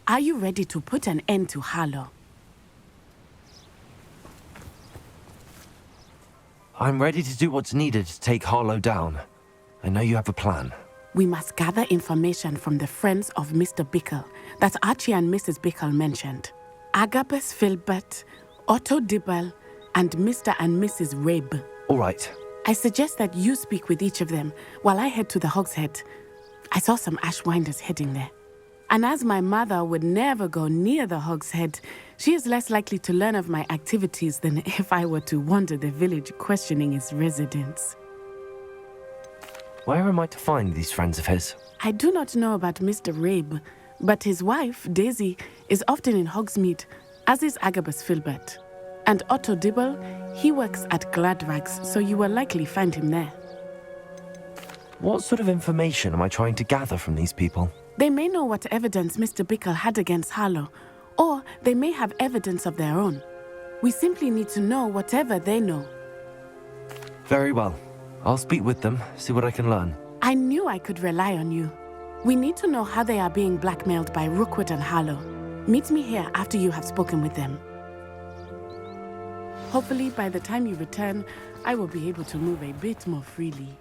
Are you ready to put an end to Harlow? I'm ready to do what's needed to take Harlow down. I know you have a plan. We must gather information from the friends of Mr. Bickle that Archie and Mrs. Bickle mentioned. Agabus Filbert, Otto Dibble, and Mr. and Mrs. Rabe. All right. I suggest that you speak with each of them while I head to the Hog's Head. I saw some Ashwinders heading there. And as my mother would never go near the Hog's Head, she is less likely to learn of my activities than if I were to wander the village questioning its residents. Where am I to find these friends of his? I do not know about Mr. Rabe, but his wife, Daisy, is often in Hogsmeade, as is Agabus Filbert. And Otto Dibble, he works at Gladrags, so you will likely find him there. What sort of information am I trying to gather from these people? They may know what evidence Mr. Bickle had against Harlow, or they may have evidence of their own. We simply need to know whatever they know. Very well. I'll speak with them, see what I can learn. I knew I could rely on you. We need to know how they are being blackmailed by Rookwood and Harlow. Meet me here after you have spoken with them. Hopefully, by the time you return, I will be able to move a bit more freely.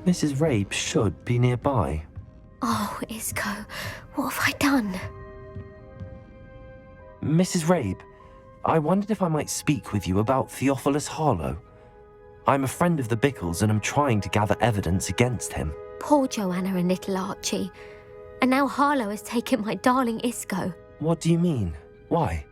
Mrs. Rabe should be nearby. Oh, Isco, what have I done? Mrs. Rabe, I wondered if I might speak with you about Theophilus Harlow. I'm a friend of the Bickles and am trying to gather evidence against him. Poor Joanna and little Archie. And now Harlow has taken my darling Isco. What do you mean? Why?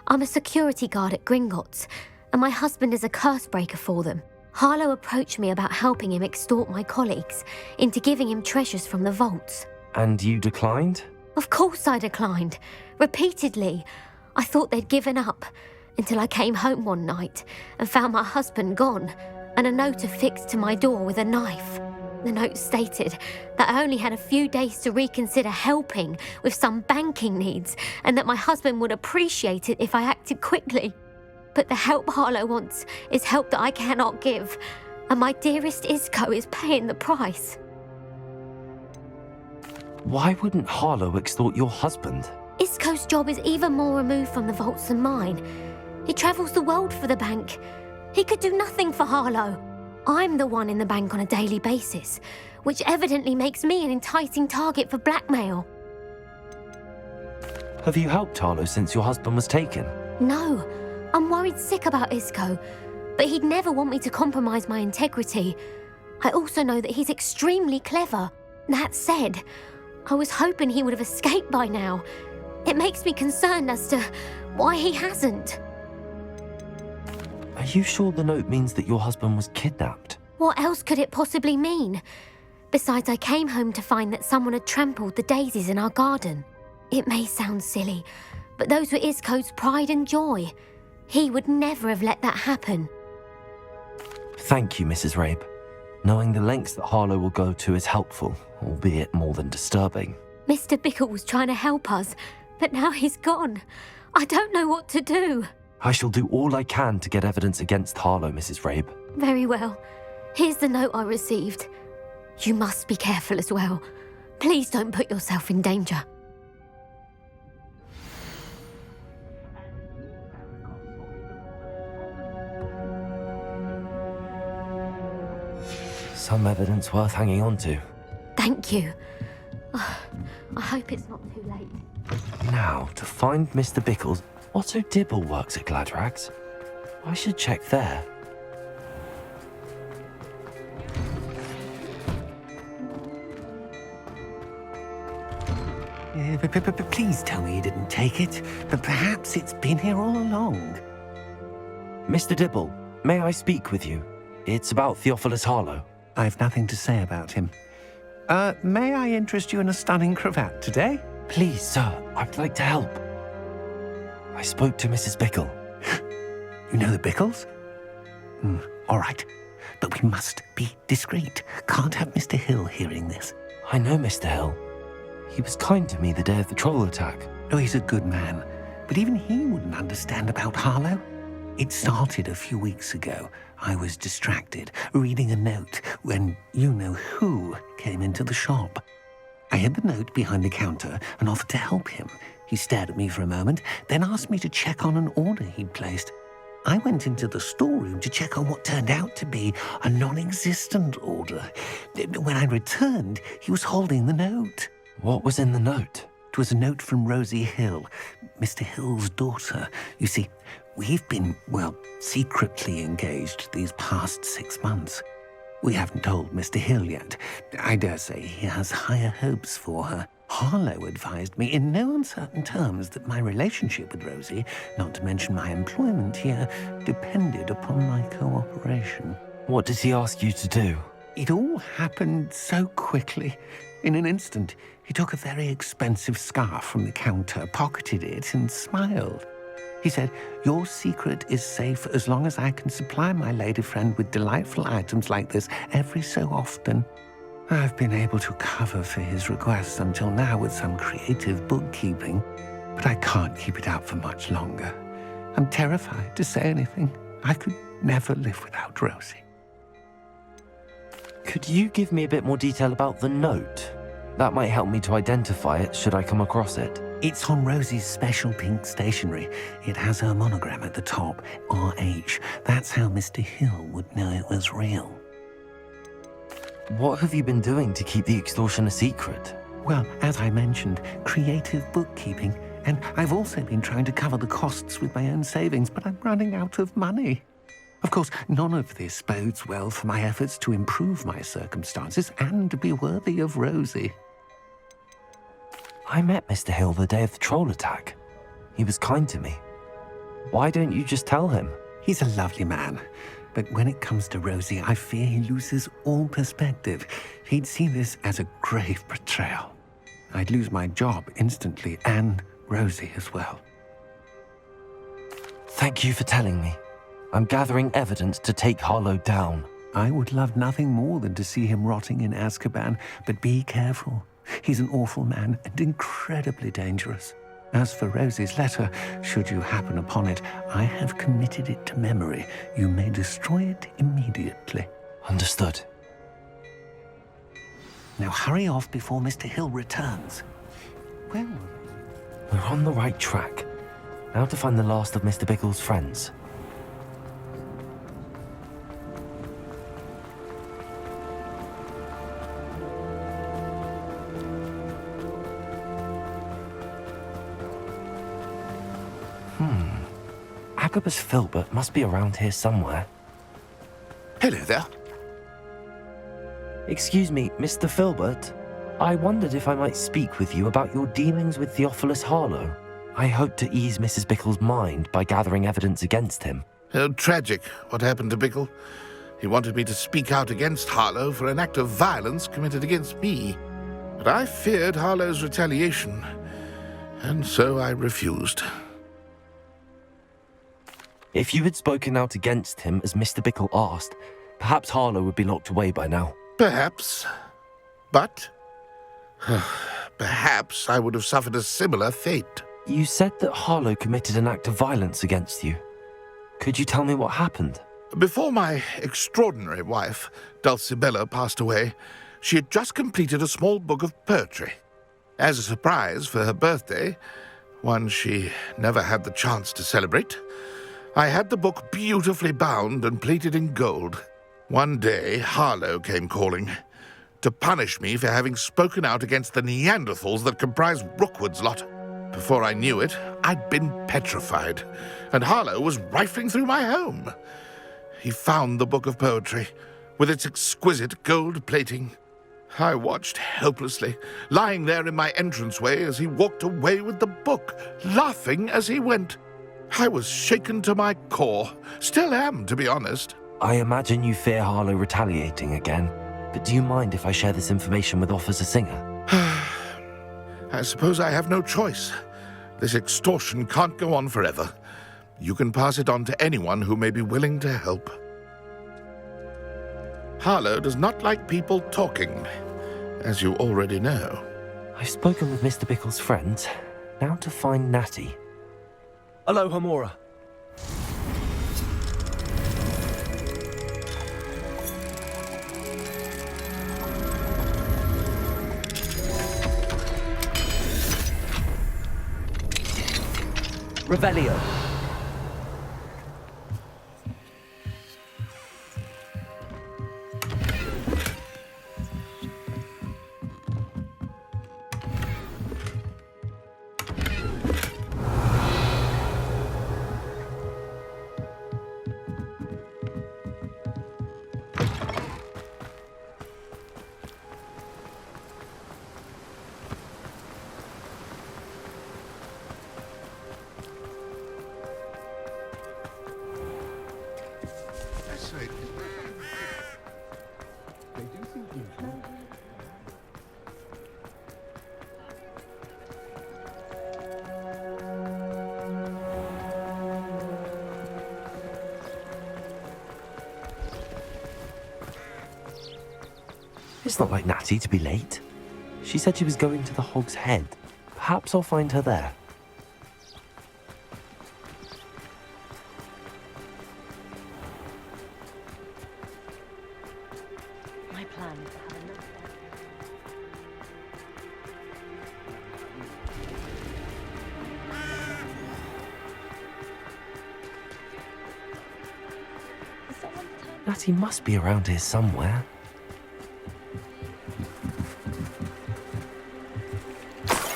I'm a security guard at Gringotts, and my husband is a curse breaker for them. Harlow approached me about helping him extort my colleagues into giving him treasures from the vaults. And you declined? Of course I declined. Repeatedly. I thought they'd given up, until I came home one night and found my husband gone, and a note affixed to my door with a knife. The note stated that I only had a few days to reconsider helping with some banking needs, and that my husband would appreciate it if I acted quickly. But the help Harlow wants is help that I cannot give, and my dearest Isco is paying the price. Why wouldn't Harlow extort your husband? Isco's job is even more removed from the vaults than mine. He travels the world for the bank. He could do nothing for Harlow. I'm the one in the bank on a daily basis, which evidently makes me an enticing target for blackmail. Have you helped Harlow since your husband was taken? No. I'm worried sick about Isco, but he'd never want me to compromise my integrity. I also know that he's extremely clever. That said, I was hoping he would have escaped by now. It makes me concerned as to why he hasn't. Are you sure the note means that your husband was kidnapped? What else could it possibly mean? Besides, I came home to find that someone had trampled the daisies in our garden. It may sound silly, but those were Isco's pride and joy. He would never have let that happen. Thank you, Mrs. Rabe. Knowing the lengths that Harlow will go to is helpful, albeit more than disturbing. Mr. Bickle was trying to help us, but now he's gone. I don't know what to do. I shall do all I can to get evidence against Harlow, Mrs. Rabe. Very well. Here's the note I received. You must be careful as well. Please don't put yourself in danger. Some evidence worth hanging on to. Thank you. I hope it's not too late. Now, to find Mr. Bickles, Otto Dibble works at Gladrags. I should check there. Please tell me you didn't take it. But perhaps it's been here all along. Mr. Dibble, may I speak with you? It's about Theophilus Harlow. I've nothing to say about him. May I interest you in a stunning cravat today? Please, sir, I'd like to help. I spoke to Mrs. Bickle. You know the Bickles? All right. But we must be discreet. Can't have Mr. Hill hearing this. I know Mr. Hill. He was kind to me the day of the troll attack. Oh, he's a good man. But even he wouldn't understand about Harlow. It started a few weeks ago. I was distracted, reading a note, when you-know-who came into the shop. I hid the note behind the counter and offered to help him. He stared at me for a moment, then asked me to check on an order he'd placed. I went into the storeroom to check on what turned out to be a non-existent order. When I returned, he was holding the note. What was in the note? It was a note from Rosie Hill, Mr. Hill's daughter. You see, we've been, secretly engaged these past 6 months. We haven't told Mr. Hill yet. I dare say he has higher hopes for her. Harlow advised me in no uncertain terms that my relationship with Rosie, not to mention my employment here, depended upon my cooperation. What did he ask you to do? It all happened so quickly. In an instant, he took a very expensive scarf from the counter, pocketed it, and smiled. He said, "Your secret is safe as long as I can supply my lady friend with delightful items like this every so often." I've been able to cover for his requests until now with some creative bookkeeping, but I can't keep it up for much longer. I'm terrified to say anything. I could never live without Rosie. Could you give me a bit more detail about the note? That might help me to identify it should I come across it. It's on Rosie's special pink stationery. It has her monogram at the top, RH. That's how Mr. Hill would know it was real. What have you been doing to keep the extortion a secret? Well, as I mentioned, creative bookkeeping. And I've also been trying to cover the costs with my own savings, but I'm running out of money. Of course, none of this bodes well for my efforts to improve my circumstances and be worthy of Rosie. I met Mr. Hill the day of the troll attack. He was kind to me. Why don't you just tell him? He's a lovely man. But when it comes to Rosie, I fear he loses all perspective. He'd see this as a grave betrayal. I'd lose my job instantly, and Rosie as well. Thank you for telling me. I'm gathering evidence to take Harlow down. I would love nothing more than to see him rotting in Azkaban, but be careful. He's an awful man and incredibly dangerous. As for Rosie's letter, should you happen upon it, I have committed it to memory. You may destroy it immediately. Understood. Now hurry off before Mr. Hill returns. Well, we're on the right track. Now to find the last of Mr. Bickle's friends. Agabus Filbert must be around here somewhere. Hello there. Excuse me, Mr. Filbert. I wondered if I might speak with you about your dealings with Theophilus Harlow. I hope to ease Mrs. Bickle's mind by gathering evidence against him. Oh, tragic what happened to Bickle. He wanted me to speak out against Harlow for an act of violence committed against me. But I feared Harlow's retaliation, and so I refused. If you had spoken out against him as Mr. Bickle asked, perhaps Harlow would be locked away by now. Perhaps. But perhaps I would have suffered a similar fate. You said that Harlow committed an act of violence against you. Could you tell me what happened? Before my extraordinary wife, Dulcibella, passed away, she had just completed a small book of poetry. As a surprise for her birthday, one she never had the chance to celebrate, I had the book beautifully bound and plated in gold. One day, Harlow came calling to punish me for having spoken out against the Neanderthals that comprise Rookwood's lot. Before I knew it, I'd been petrified, and Harlow was rifling through my home. He found the book of poetry, with its exquisite gold plating. I watched helplessly, lying there in my entranceway as he walked away with the book, laughing as he went. I was shaken to my core. Still am, to be honest. I imagine you fear Harlow retaliating again, but do you mind if I share this information with Officer Singer? I suppose I have no choice. This extortion can't go on forever. You can pass it on to anyone who may be willing to help. Harlow does not like people talking, as you already know. I've spoken with Mr. Bickle's friends. Now to find Natty. Aloha, Mora. Revelio. It's not like Natty to be late. She said she was going to the Hog's Head. Perhaps I'll find her there. My plan is to have enough. Natty must be around here somewhere.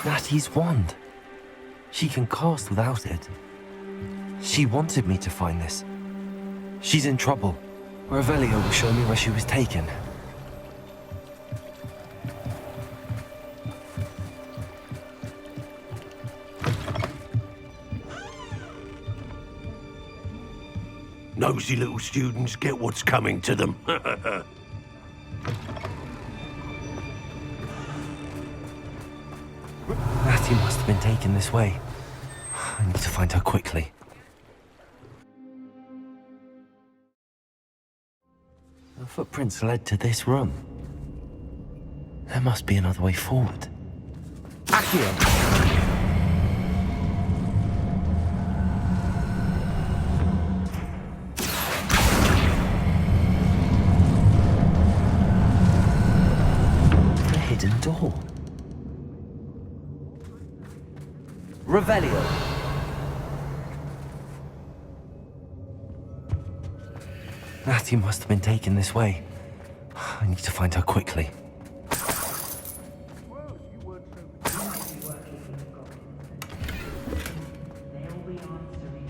Natty's wand. She can cast without it. She wanted me to find this. She's in trouble. Revelio will show me where she was taken. Nosy little students get what's coming to them. Natty must have been taken this way. I need to find her quickly. The footprints led to this room. There must be another way forward. Accio! A hidden door. Revelio. Natty must have been taken this way. I need to find her quickly.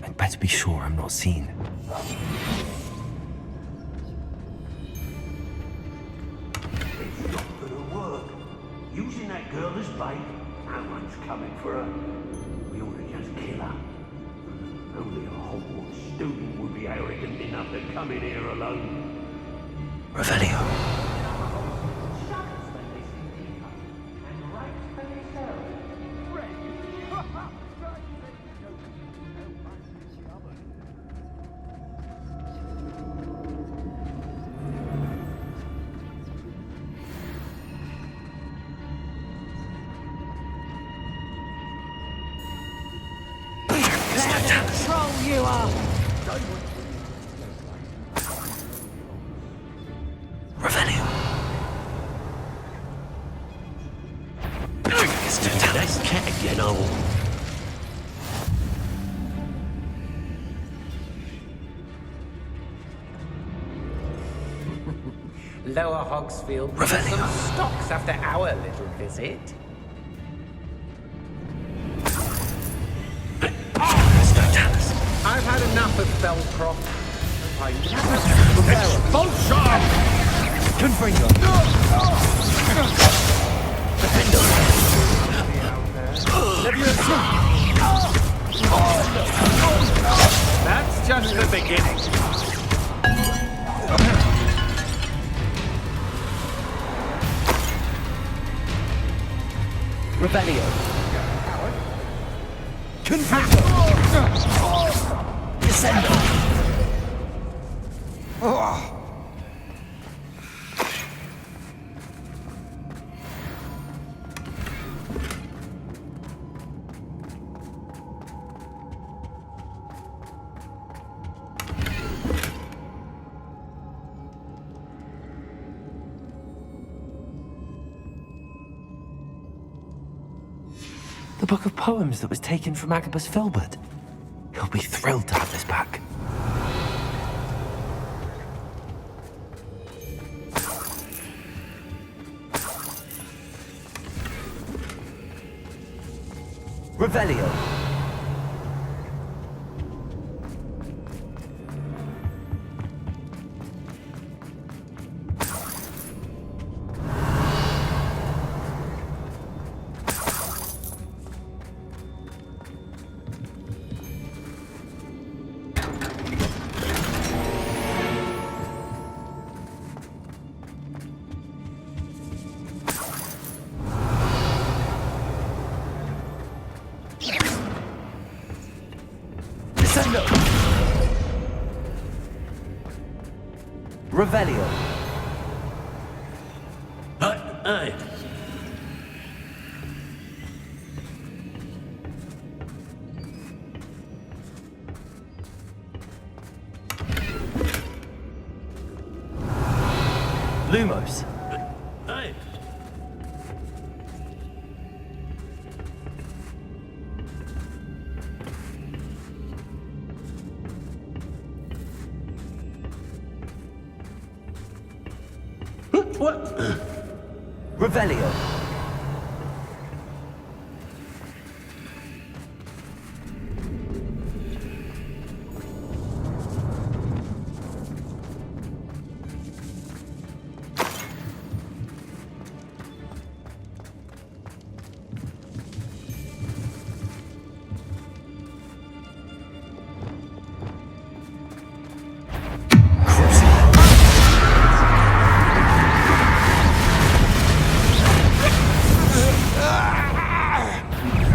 I'd better be sure I'm not seen. It's not gonna work. Using that girl as bait, no one's coming for her. We ought to just kill her. Only a Hogwarts student would be arrogant enough to come in here alone. Revelio. Revelio. That's cat, you know. Lower Hogsfield. Revelio. Some stocks after our little visit. I've had enough of Belcroft. I never Bolshar! Confringo. That's just the beginning. Revelio. Confringo. The book of poems that was taken from Agabus Filbert. He'll be thrilled to have this back. Revelio. Revelio. Aye. Lumos. Aye. What? Revelio.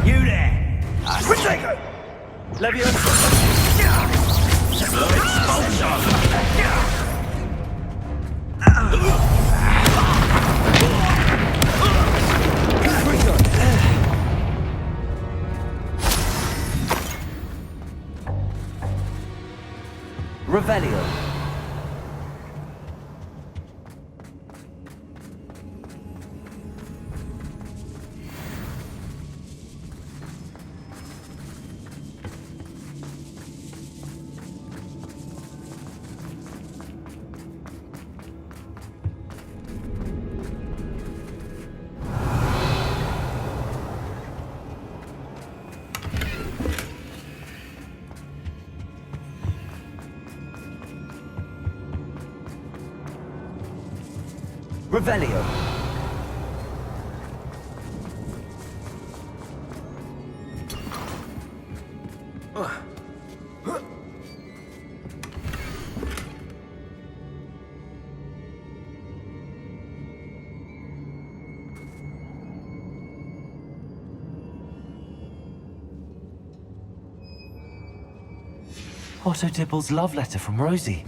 You there! Retake! Leviosa. Revelio. Revelio. Otto Dibble's love letter from Rosie.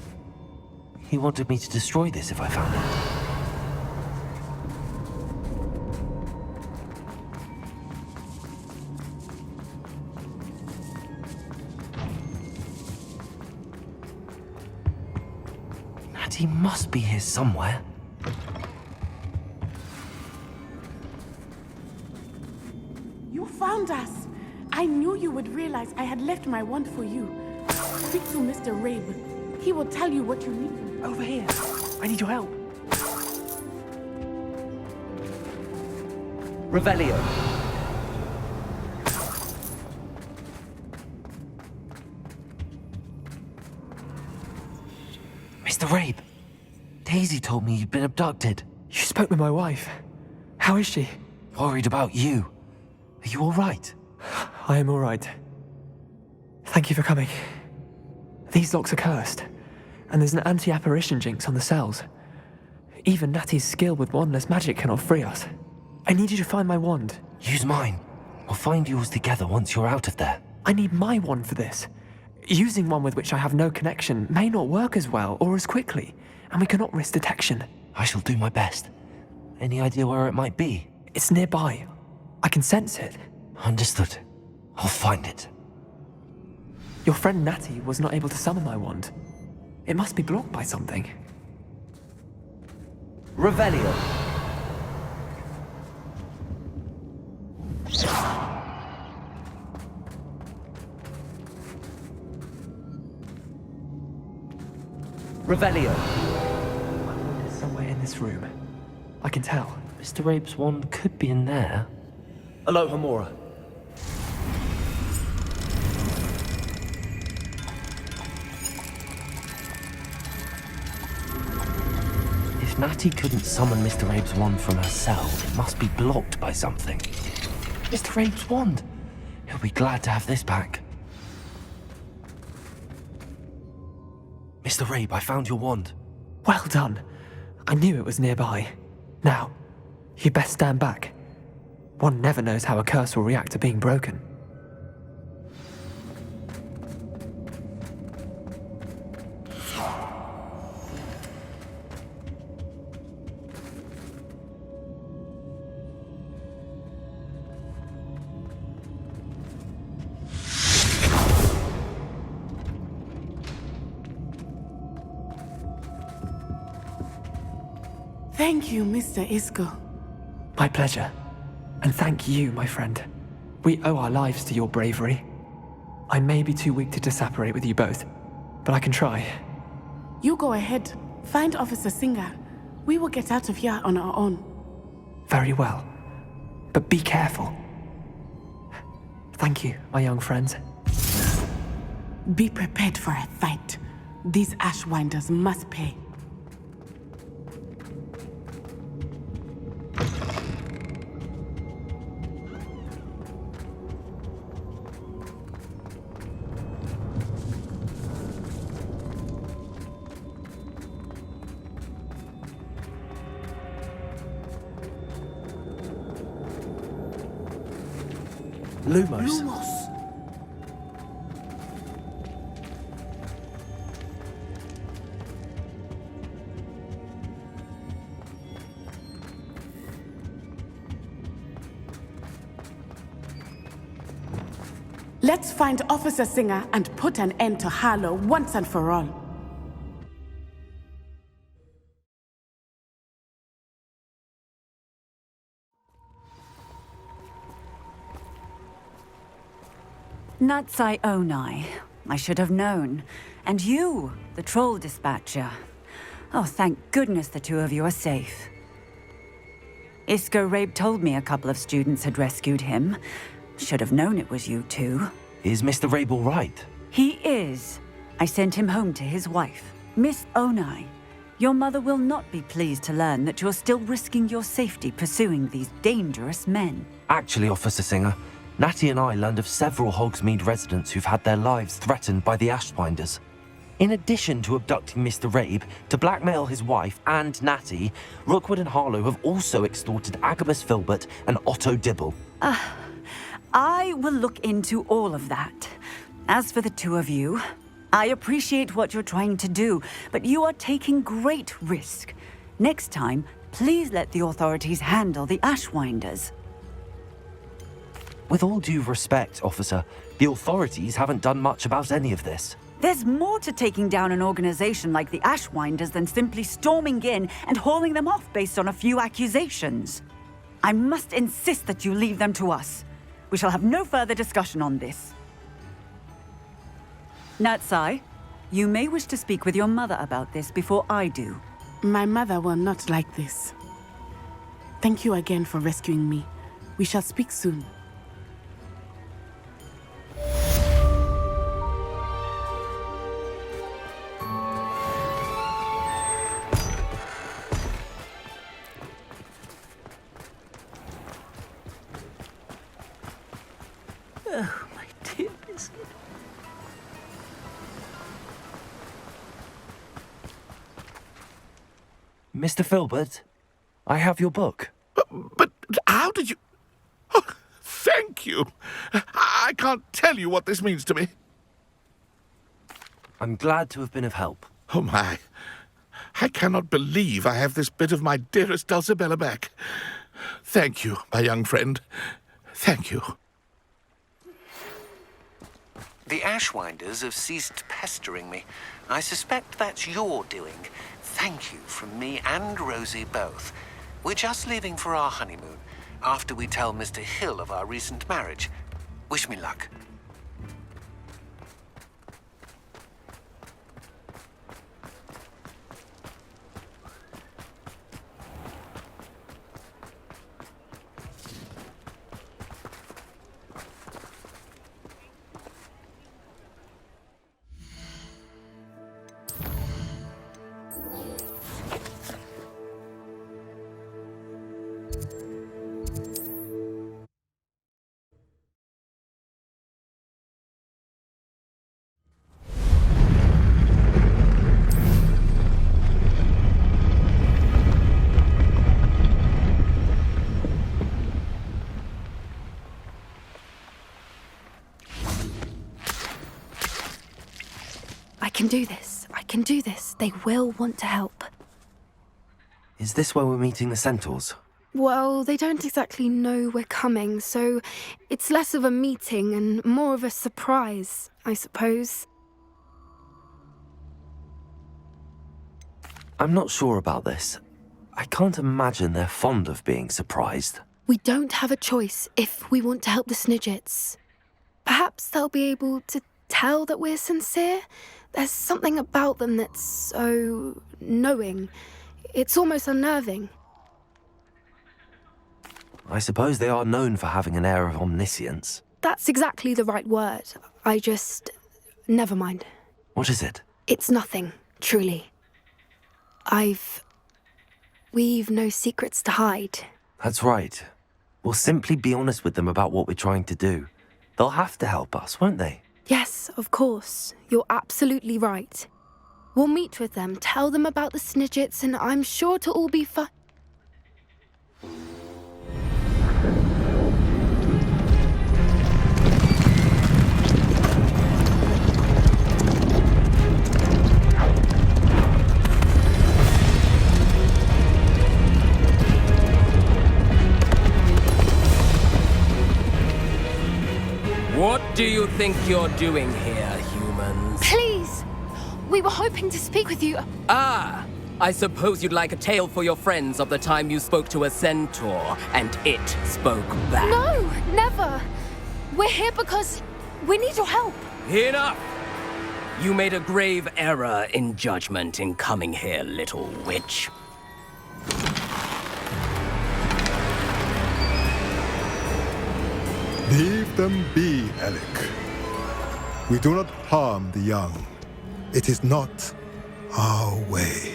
He wanted me to destroy this if I found it. He must be here somewhere. You found us. I knew you would realize I had left my wand for you. Speak to Mr. Rabe. He will tell you what you need. Over here. I need your help. Revelio. Mr. Rabe, Daisy told me you'd been abducted. You spoke with my wife. How is she? Worried about you. Are you all right? I am all right. Thank you for coming. These locks are cursed, and there's an anti-apparition jinx on the cells. Even Natty's skill with wandless magic cannot free us. I need you to find my wand. Use mine. We'll find yours together once you're out of there. I need my wand for this. Using one with which I have no connection may not work as well or as quickly, and we cannot risk detection. I shall do my best. Any idea where it might be? It's nearby. I can sense it. Understood. I'll find it. Your friend Natty was not able to summon my wand. It must be blocked by something. Revelio. Revelio. My wand is somewhere in this room. I can tell. Mr. Rabe's wand could be in there. Aloha, Mora. If Natty couldn't summon Mr. Rabe's wand from her cell, it must be blocked by something. Mr. Rabe's wand! He'll be glad to have this back. Mr. Rabe, I found your wand. Well done. I knew it was nearby. Now, you best stand back. One never knows how a curse will react to being broken. Thank you, Mr. Isco. My pleasure. And thank you, my friend. We owe our lives to your bravery. I may be too weak to disapparate with you both, but I can try. You go ahead. Find Officer Singer. We will get out of here on our own. Very well. But be careful. Thank you, my young friends. Be prepared for a fight. These Ashwinders must pay. Lumos. Let's find Officer Singer and put an end to Harlow once and for all. Natsai Onai. I should have known. And you, the troll dispatcher. Oh, thank goodness the two of you are safe. Isco Rabe told me a couple of students had rescued him. Should have known it was you two. Is Mr. Rabe all right? He is. I sent him home to his wife, Miss Onai. Your mother will not be pleased to learn that you're still risking your safety pursuing these dangerous men. Actually, Officer Singer, Natty and I learned of several Hogsmeade residents who've had their lives threatened by the Ashwinders. In addition to abducting Mr. Rabe to blackmail his wife and Natty, Rookwood and Harlow have also extorted Agabus Filbert and Otto Dibble. I will look into all of that. As for the two of you, I appreciate what you're trying to do, but you are taking great risk. Next time, please let the authorities handle the Ashwinders. With all due respect, officer, the authorities haven't done much about any of this. There's more to taking down an organization like the Ashwinders than simply storming in and hauling them off based on a few accusations. I must insist that you leave them to us. We shall have no further discussion on this. Natsai, you may wish to speak with your mother about this before I do. My mother will not like this. Thank you again for rescuing me. We shall speak soon. Oh, my dearest. Mr. Filbert, I have your book. But how did you... Oh, thank you. I can't tell you what this means to me. I'm glad to have been of help. Oh, my. I cannot believe I have this bit of my dearest Dulcibella back. Thank you, my young friend. Thank you. The Ashwinders have ceased pestering me. I suspect that's your doing. Thank you from me and Rosie both. We're just leaving for our honeymoon, after we tell Mr. Hill of our recent marriage. Wish me luck. I can do this. I can do this. They will want to help. Is this where we're meeting the centaurs? Well, they don't exactly know we're coming, so it's less of a meeting and more of a surprise, I suppose. I'm not sure about this. I can't imagine they're fond of being surprised. We don't have a choice if we want to help the Snidgets. Perhaps they'll be able to tell that we're sincere. There's something about them that's so knowing. It's almost unnerving. I suppose they are known for having an air of omniscience. That's exactly the right word. Never mind. What is it? It's nothing, truly. We've no secrets to hide. That's right. We'll simply be honest with them about what we're trying to do. They'll have to help us, won't they? Yes, of course. You're absolutely right. We'll meet with them, tell them about the Snidgets, and I'm sure to all be fine. What do you think you're doing here, humans? Please! We were hoping to speak with you. Ah! I suppose you'd like a tale for your friends of the time you spoke to a centaur, and it spoke back. No, never! We're here because we need your help. Enough! You made a grave error in judgment in coming here, little witch. Leave them be, Alec. We do not harm the young. It is not our way.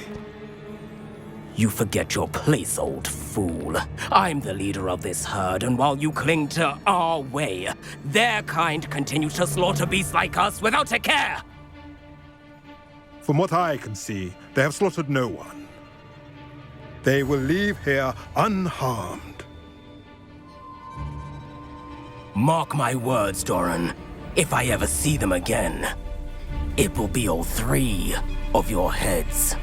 You forget your place, old fool. I'm the leader of this herd, and while you cling to our way, their kind continue to slaughter beasts like us without a care! From what I can see, they have slaughtered no one. They will leave here unharmed. Mark my words, Doran. If I ever see them again, it will be all 3 of your heads.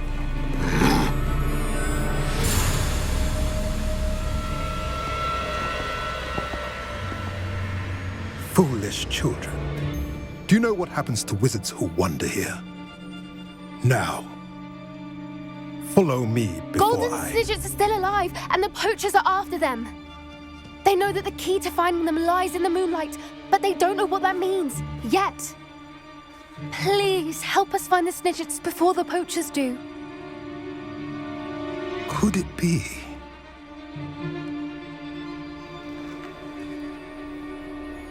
Foolish children. Do you know what happens to wizards who wander here? Now, follow me before Golden Snidgets are still alive, and the poachers are after them. They know that the key to finding them lies in the moonlight, but they don't know what that means, yet. Please, help us find the Snidgets before the poachers do. Could it be?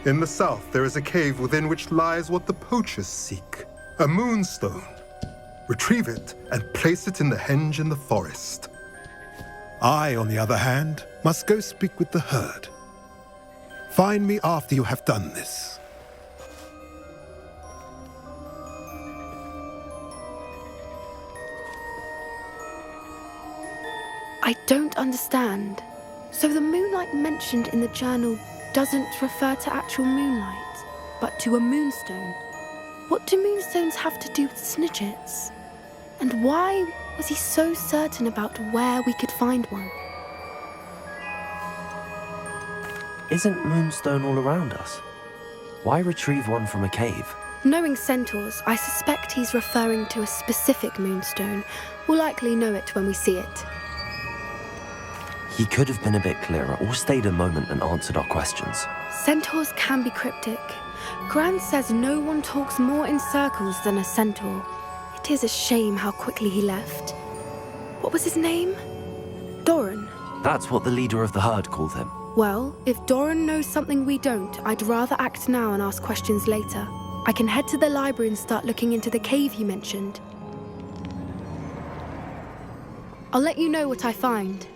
In the south, there is a cave within which lies what the poachers seek. A moonstone. Retrieve it and place it in the henge in the forest. I, on the other hand, must go speak with the herd. Find me after you have done this. I don't understand. So the moonlight mentioned in the journal doesn't refer to actual moonlight, but to a moonstone. What do moonstones have to do with snidgets? And why was he so certain about where we could find one? Isn't moonstone all around us? Why retrieve one from a cave? Knowing centaurs, I suspect he's referring to a specific moonstone. We'll likely know it when we see it. He could have been a bit clearer or stayed a moment and answered our questions. Centaurs can be cryptic. Gran says no one talks more in circles than a centaur. It is a shame how quickly he left. What was his name? Doran. That's what the leader of the herd called him. Well, if Doran knows something we don't, I'd rather act now and ask questions later. I can head to the library and start looking into the cave you mentioned. I'll let you know what I find.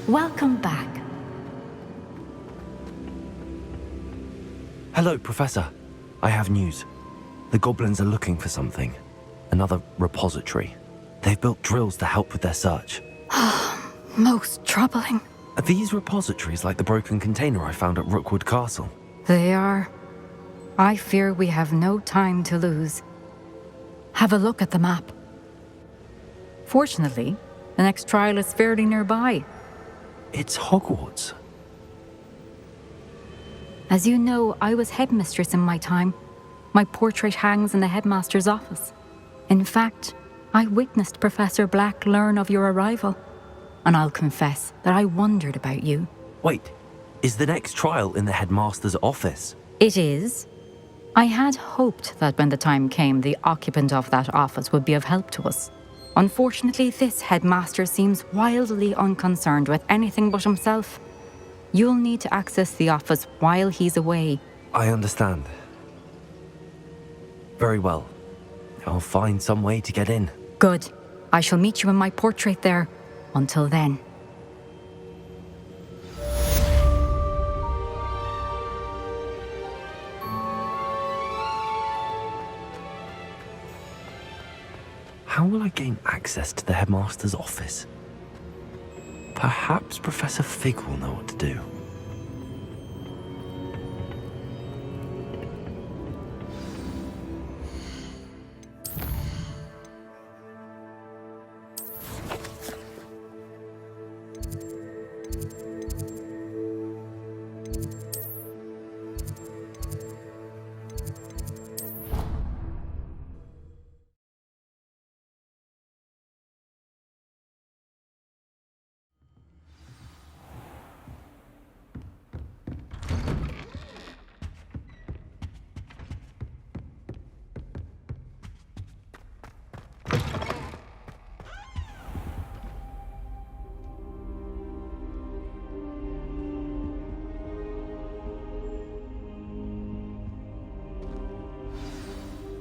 Welcome back. Hello, Professor. I have news. The goblins are looking for something. Another repository. They've built drills to help with their search. Most troubling. Are these repositories like the broken container I found at Rookwood Castle? They are. I fear we have no time to lose. Have a look at the map. Fortunately, the next trial is fairly nearby. It's Hogwarts. As you know, I was headmistress in my time. My portrait hangs in the headmaster's office. In fact, I witnessed Professor Black learn of your arrival. And I'll confess that I wondered about you. Wait, is the next trial in the headmaster's office? It is. I had hoped that when the time came, the occupant of that office would be of help to us. Unfortunately, this headmaster seems wildly unconcerned with anything but himself. You'll need to access the office while he's away. I understand. Very well. I'll find some way to get in. Good. I shall meet you in my portrait there. Until then. How will I gain access to the headmaster's office? Perhaps Professor Fig will know what to do.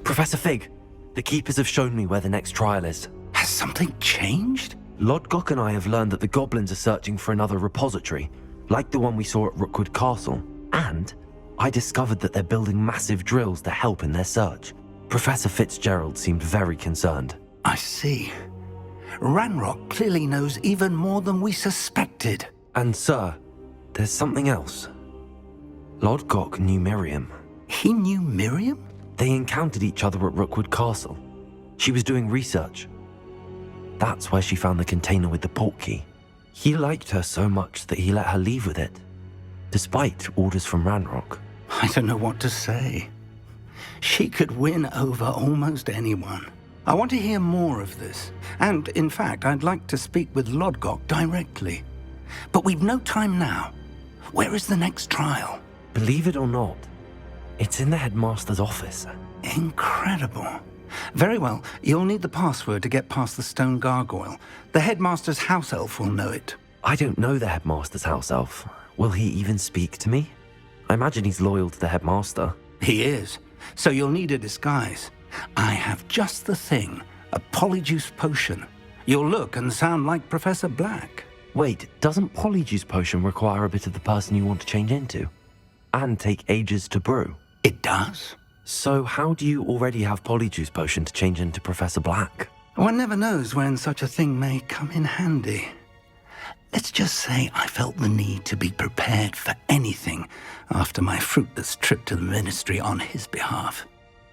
Professor Fig, the Keepers have shown me where the next trial is. Has something changed? Lodgok and I have learned that the goblins are searching for another repository, like the one we saw at Rookwood Castle. And I discovered that they're building massive drills to help in their search. Professor Fitzgerald seemed very concerned. I see. Ranrock clearly knows even more than we suspected. And sir, there's something else. Lodgok knew Miriam. He knew Miriam? They encountered each other at Rookwood Castle. She was doing research. That's where she found the container with the portkey. He liked her so much that he let her leave with it, despite orders from Ranrock. I don't know what to say. She could win over almost anyone. I want to hear more of this. And, in fact, I'd like to speak with Lodgok directly. But we've no time now. Where is the next trial? Believe it or not, it's in the headmaster's office. Incredible. Very well. You'll need the password to get past the stone gargoyle. The headmaster's house elf will know it. I don't know the headmaster's house elf. Will he even speak to me? I imagine he's loyal to the headmaster. He is. So you'll need a disguise. I have just the thing. A polyjuice potion. You'll look and sound like Professor Black. Wait, doesn't polyjuice potion require a bit of the person you want to change into? And take ages to brew? It does. So how do you already have polyjuice potion to change into Professor Black? One never knows when such a thing may come in handy. Let's just say I felt the need to be prepared for anything after my fruitless trip to the ministry on his behalf.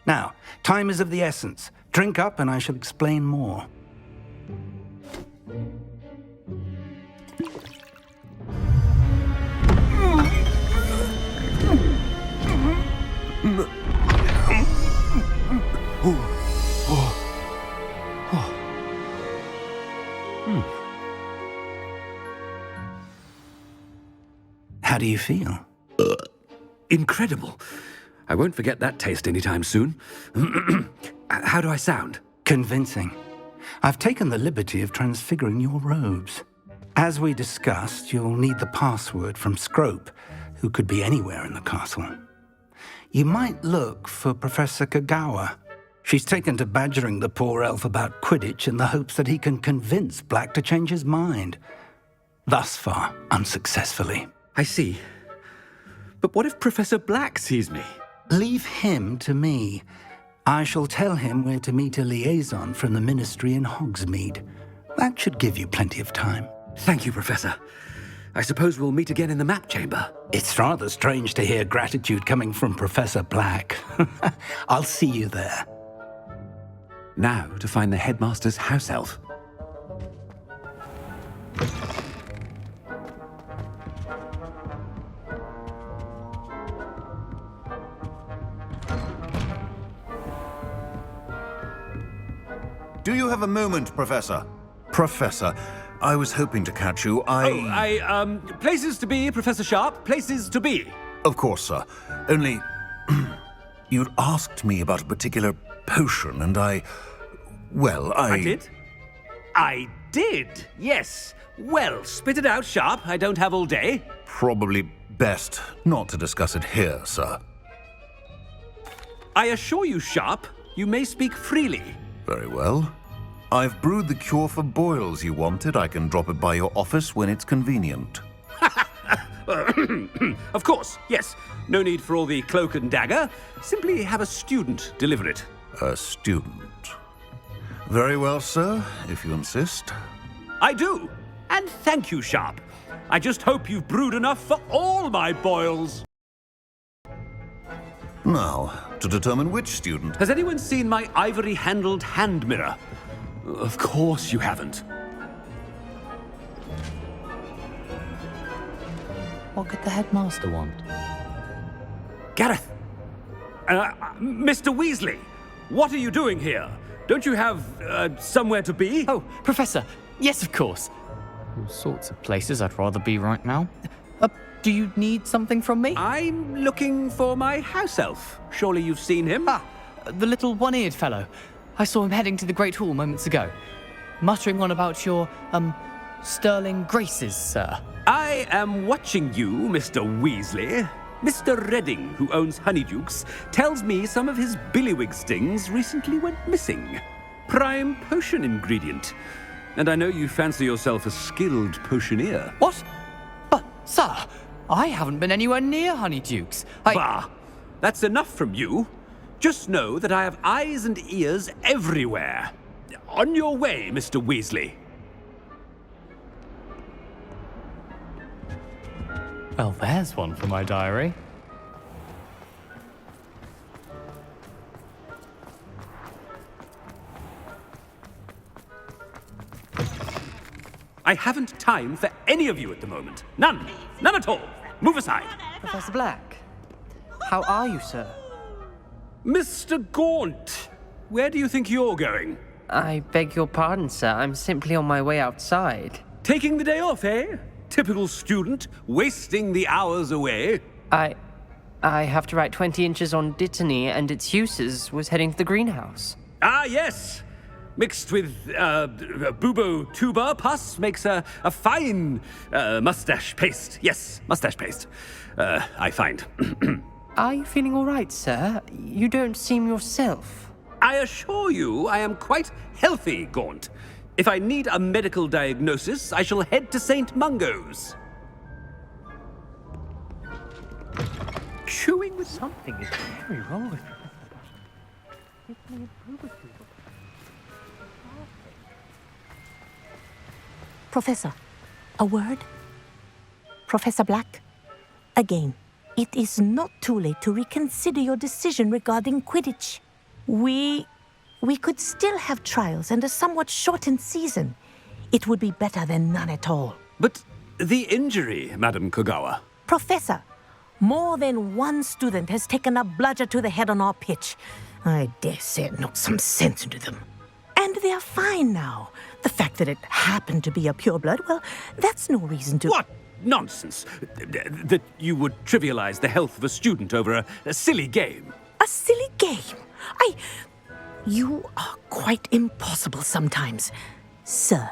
Now, time is of the essence. Drink up and I shall explain more. How do you feel? Incredible. I won't forget that taste anytime soon. How do I sound? Convincing. I've taken the liberty of transfiguring your robes. As we discussed, you'll need the password from Scrope, who could be anywhere in the castle. You might look for Professor Kagawa. She's taken to badgering the poor elf about Quidditch in the hopes that he can convince Black to change his mind. Thus far, unsuccessfully. I see. But what if Professor Black sees me? Leave him to me. I shall tell him where to meet a liaison from the ministry in Hogsmeade. That should give you plenty of time. Thank you, Professor. I suppose we'll meet again in the map chamber. It's rather strange to hear gratitude coming from Professor Black. I'll see you there. Now to find the headmaster's house elf. Do you have a moment, Professor? Professor, I was hoping to catch you. Places to be, Professor Sharp. Places to be. Of course, sir. Only, you'd asked me about a particular potion, and I did? I did, yes. Well, spit it out, Sharp. I don't have all day. Probably best not to discuss it here, sir. I assure you, Sharp, you may speak freely. Very well. I've brewed the cure for boils you wanted. I can drop it by your office when it's convenient. Of course, yes. No need for all the cloak and dagger. Simply have a student deliver it. A student? Very well, sir, if you insist. I do. And thank you, Sharp. I just hope you've brewed enough for all my boils. Now, to determine which student... Has anyone seen my ivory-handled hand mirror? Of course you haven't. What could the headmaster want? Gareth! Mr. Weasley! What are you doing here? Don't you have, somewhere to be? Oh, Professor! Yes, of course. All sorts of places I'd rather be right now. Do you need something from me? I'm looking for my house elf. Surely you've seen him? Ah, the little one-eared fellow. I saw him heading to the Great Hall moments ago, muttering on about your, sterling graces, sir. I am watching you, Mr. Weasley. Mr. Redding, who owns Honeydukes, tells me some of his billywig stings recently went missing. Prime potion ingredient. And I know you fancy yourself a skilled potioneer. What? But, sir, I haven't been anywhere near Honeydukes. Bah! That's enough from you. Just know that I have eyes and ears everywhere. On your way, Mr. Weasley. Well, there's one for my diary. I haven't time for any of you at the moment. None. None at all. Move aside. Professor Black, how are you, sir? Mr. Gaunt, where do you think you're going? I beg your pardon, sir. I'm simply on my way outside. Taking the day off, eh? Typical student, wasting the hours away. I have to write 20 inches on Dittany and its uses, was heading to the greenhouse. Ah, yes! Mixed with bubo tuber pus makes a fine mustache paste. Yes, mustache paste. I find. Are you feeling all right, sir? You don't seem yourself. I assure you I am quite healthy, Gaunt. If I need a medical diagnosis, I shall head to St. Mungo's. Chewing with something is very wrong with Professor, a word? Professor Black, again, it is not too late to reconsider your decision regarding Quidditch. We could still have trials and a somewhat shortened season. It would be better than none at all. But the injury, Madam Kogawa. Professor, more than one student has taken a bludger to the head on our pitch. I dare say it knocked some sense into them. And they are fine now. The fact that it happened to be a pureblood, well, that's no reason to... What nonsense! That you would trivialize the health of a student over a silly game. A silly game? You are quite impossible sometimes. Sir,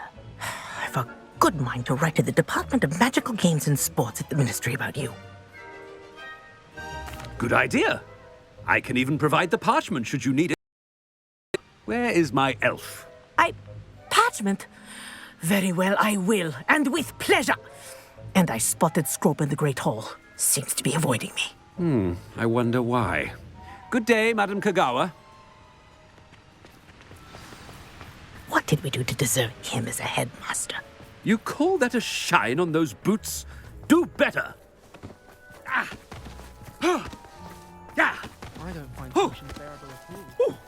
I've a good mind to write to the Department of Magical Games and Sports at the Ministry about you. Good idea. I can even provide the parchment should you need it. Where is my elf? Parchment? Very well, I will, and with pleasure. And I spotted Scrope in the Great Hall. Seems to be avoiding me. I wonder why. Good day, Madam Kogawa. What did we do to deserve him as a headmaster? You call that a shine on those boots? Do better! Ah! Ah! Ah! I don't find potions bearable at all.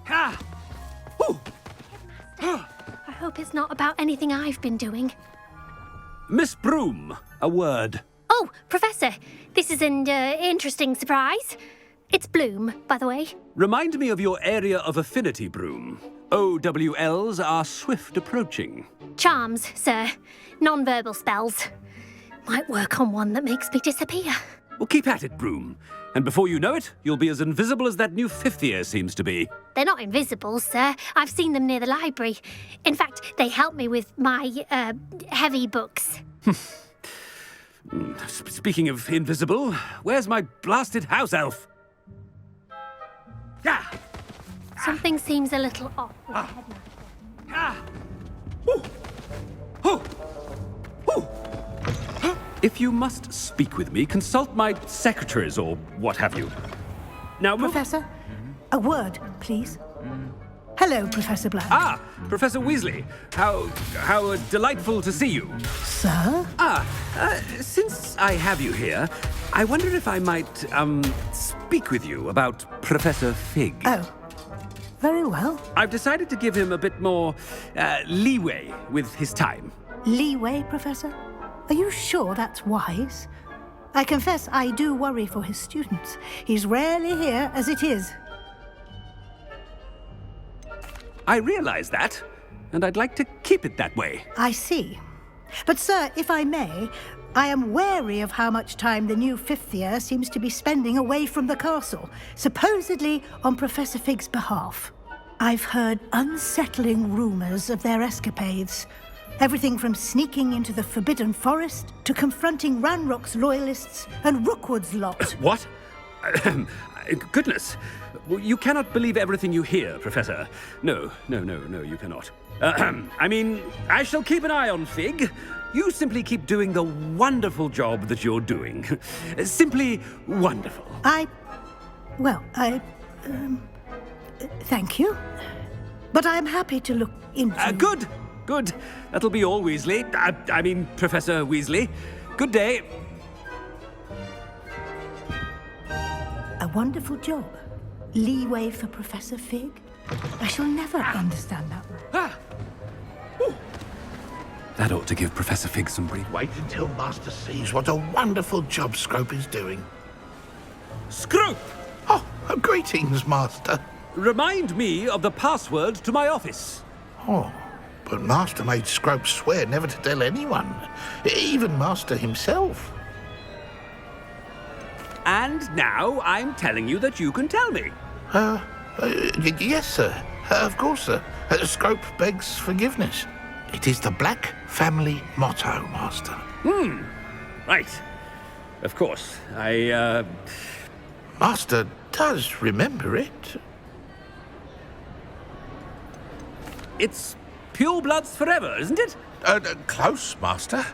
Ah! I hope it's not about anything I've been doing. Miss Broom, a word. Oh, Professor, this is an interesting surprise. It's Bloom, by the way. Remind me of your area of affinity, Broom. OWLs are swift approaching. Charms, sir. Non-verbal spells. Might work on one that makes me disappear. Well, keep at it, Broom. And before you know it, you'll be as invisible as that new fifth year seems to be. They're not invisible, sir. I've seen them near the library. In fact, they help me with my, heavy books. Speaking of invisible, where's my blasted house elf? Yeah. Something seems a little off with the headmaster. If you must speak with me, consult my secretaries or what have you. Now, Professor, a word, please. Hello, Professor Black. Ah, Professor Weasley. How delightful to see you. Sir? Since I have you here, I wonder if I might, speak with you about Professor Fig. Oh, very well. I've decided to give him a bit more, leeway with his time. Leeway, Professor? Are you sure that's wise? I confess I do worry for his students. He's rarely here as it is. I realize that, and I'd like to keep it that way. I see. But, sir, if I may, I am wary of how much time the new fifth year seems to be spending away from the castle, supposedly on Professor Fig's behalf. I've heard unsettling rumors of their escapades. Everything from sneaking into the Forbidden Forest to confronting Ranrock's loyalists and Rookwood's lot. What? Goodness. You cannot believe everything you hear, Professor. No, you cannot. I mean, I shall keep an eye on Fig. You simply keep doing the wonderful job that you're doing. Simply wonderful. Thank you. But I'm happy to look into... Good. That'll be all, Weasley. I mean, Professor Weasley. Good day. A wonderful job. Leeway for Professor Fig? I shall never understand that one. That ought to give Professor Fig some brief. Wait until Master sees what a wonderful job Scrope is doing. Scrope! Oh, greetings, Master. Remind me of the password to my office. Oh, but Master made Scrope swear never to tell anyone, even Master himself. And now I'm telling you that you can tell me. Yes, sir. Of course, sir. Scrope begs forgiveness. It is the Black family motto, Master. Right. Of course. Master does remember it. It's pure bloods forever, isn't it? Close, Master.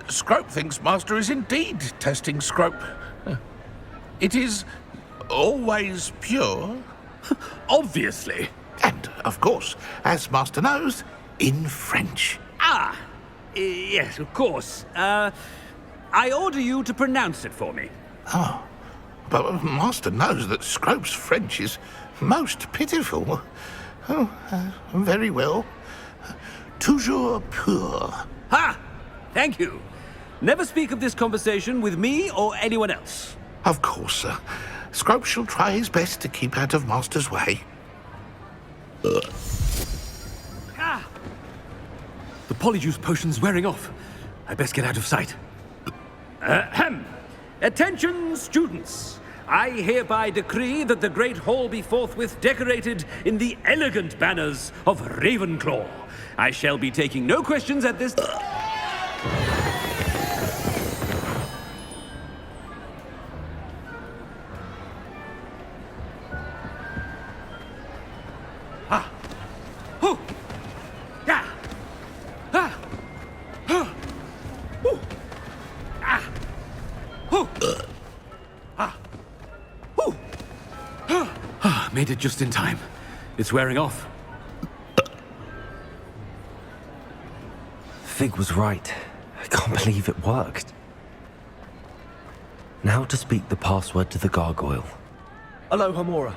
Scrope thinks Master is indeed testing Scrope. It is always pure. Obviously. And, of course, as Master knows, in French. Yes, of course. I order you to pronounce it for me. Oh, but Master knows that Scrope's French is most pitiful. Very well. Toujours pur. Ha! Thank you. Never speak of this conversation with me or anyone else. Of course, sir. Scrope shall try his best to keep out of Master's way. The polyjuice potion's wearing off. I best get out of sight. Ahem. Attention, students. I hereby decree that the Great Hall be forthwith decorated in the elegant banners of Ravenclaw. I shall be taking no questions at this... Made it just in time. It's wearing off. Fig was right. I can't believe it worked. Now to speak the password to the gargoyle. Aloha Mora.